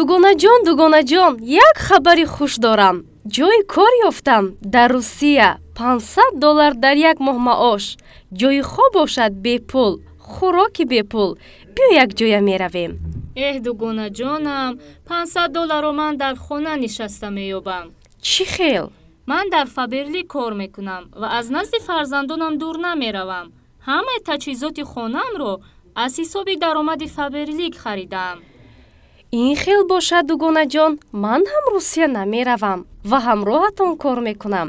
дугонаҷон, як хабари хуш дорам. ҷойи кор ёфтам дар Русия. $500 дар як моҳ маош. ҷойи хоб бошад бепул, хӯроки бепул. биё як ҷоя меравем. дугонаҷонам, $500 ман дар хона нишаста меёбам. чӣ хел? ман дар Фаберлик кор мекунам ва аз назди фарзандонам дур намеравам. ҳамаи таҷҳизоти хонаамро аз ҳисоби даромади Фаберлик харидам. ин хел бошад дугонаҷон, ман ҳам Русия намеравам ва ҳамроҳатон кор мекунам.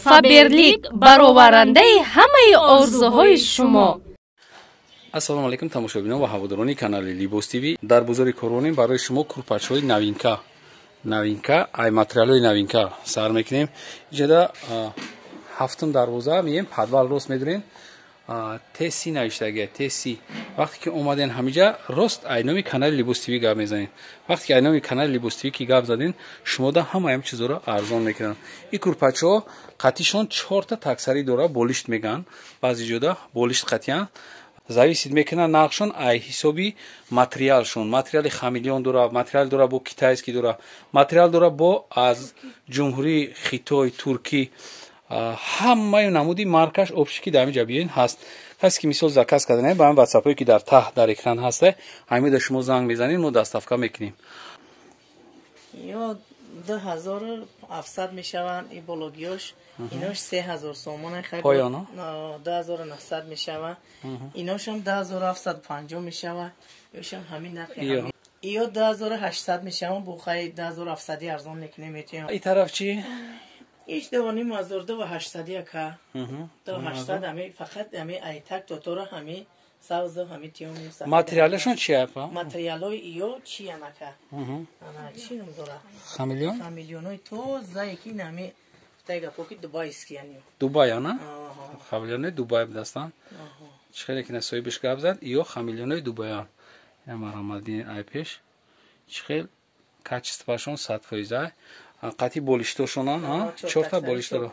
Фаберлик бароварандаи ҳамаи орзуҳои шумо. ассалому алайкум тамошобинон ва ҳаводорони канали Libos TV. дар бозори Коронин барои шумо курпачҳои навинка ай материалҳои навинка сар мекунем. иҷода ҳафтум дарвоза мием подвал рост медонем. теси навиштагия теси вақте ки омаден ҳамиҷа рост айноми канали Libos TV гап мезанем. вақте ки айноми канали Libos TV ки гап заден шумода ҳамаям чизоро арзон мекунанд. ин курпачҳо қатишон 4 таксарӣ дора, болишт меган, баъзи ҷода болишт қатиян. зависид мекунад нақшон ай ҳисоби материалшон. материали хамелеон дора, материал дора бо китайский дора, материал дора бо аз ҷумҳурии Хитой, Туркӣ, ҳамаи намуди маркаш обшики дар ҳамиҷа биёин ҳаст. касе ки мисол заказ кардане ба ҳамин ватсапҳое ки дар таҳ дар экран ҳаста ҳамида шумо занг мезанед, мо доставка мекунем. 2700 мешаванд ин бологиёш, инош 3000 сомон поёно 2900 мешаванд, иношам 2750 мешаванд, ёшам ҳамин нархи ҳамин. иё 2800 мешаванд, бо хай 2700 арзон мекунем метоям. ин тараф чӣ? иш давоним 2800 яка. 2800 ами фақат ами айтак тотора ами савзо ҳами тиём. материалашон чи апа? материалои иё чи анака. ана чи ном дора? Хамелеон? Хамелеонои тоза яки нами тайга поки дубайский ани. Дубай ана? Хамелеонои Дубай дастан. чихеле ки насоибиш гап зад, иё хамелеонои Дубайан. Я марамадин айпеш. чихел качествашон 100%. қати болиштошонан, ҳа? 4 болишторо.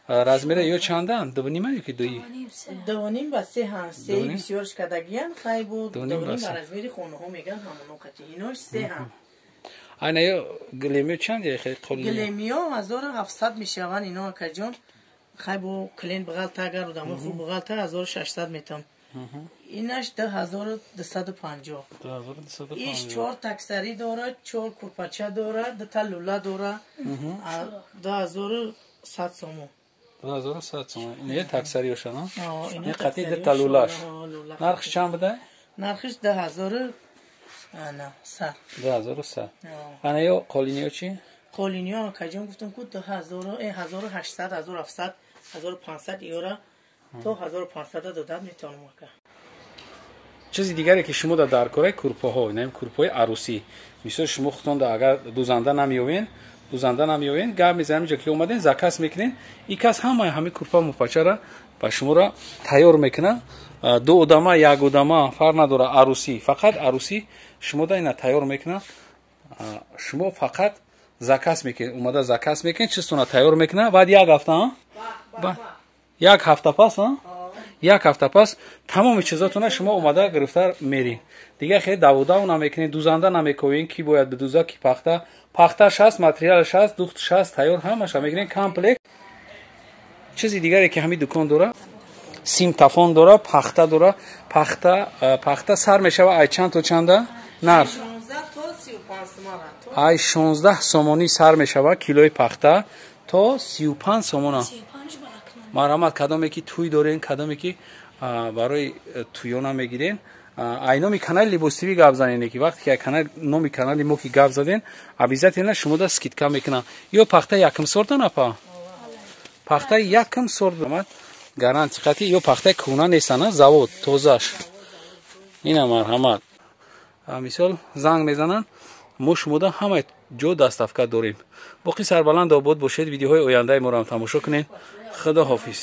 размери ё чандан? Дувнима ёки дуи? Дувним ба 3 ҳан. 3 бисёр шкадагиян, хай бу дувним ба размери хонаҳо меган ҳамоно қати. Инош 3 ҳан. айна ё глемиё чанд я хай қоли? глемиё 1700 мешаванд ино акаҷон. хай бу клен бғалта агар одамо хуб бғалта 1600 метам. инаш 2250. иш 4 таксарӣ дорад, 4 курпача дорад, 2 лула дорад. 2100 сомон. 2100 сомон. ин таксариёша, на? ин қати 2 лулаш. нархш чанд буда? нархш 2100. 2100. ана ё қолиниё чи? қолиниё акаҷон гуфтам ку 1800, 1700, 1500 евро то 1500 додад метавонам ака. чизи дигаре ки шумо дар кораи курпаҳо, ин курпаҳои арӯсӣ, мисол шумо худтон агар дузанда намеёвен, гап мезанем ҷо ки омаден заказ мекунен, ин кас ҳамаи курпа мупачара ба шуморо тайёр мекунад. ду одама, як одама фарқ надора, арӯсӣ, фақат арӯсӣ шумода ина тайёр мекунад. шумо фақат заказ мекунед, омада заказ мекунед, чизтона тайёр мекунад, баъд як ҳафта, як ҳафта пас, як ҳафта пас тамоми чизотона шумо омада гирифта мерин. дига хеле даводав намекунед, дузанда намекунед, ки бояд бидуза, ки пахташ ҳаст, материалаш ҳаст, духтш ҳаст, тайёр ҳамаша мекунед комплект. чизи дигаре ки ҳамин дукон дора, симтафон дора, пахта дора. пахта сар мешава ай чанд то чанда? нарх 16 то 35 сомон. ай 16 сомонӣ сар мешава килои пахта то 35 сомона. марҳамат, кадоме ки туй дорен, кадоме ки барои туёна мегирен, айноми канали Libos TV гап занене ки вақте ки номи канали мо ки гап заден обязательно шумода скидка мекунам. ё пахта якм сорта напа? пахта якм сорт амат гаранти қати, ё пахта кӯна нестана, завод тозаш. ина марҳамат. мисол занг мезананд, мо шумода ҳамаи ҷо доставка дорем. боқи сарбаланд обод бошед. видеоҳои ояндаи моро ҳам тамошо кунед. худо ҳофиз.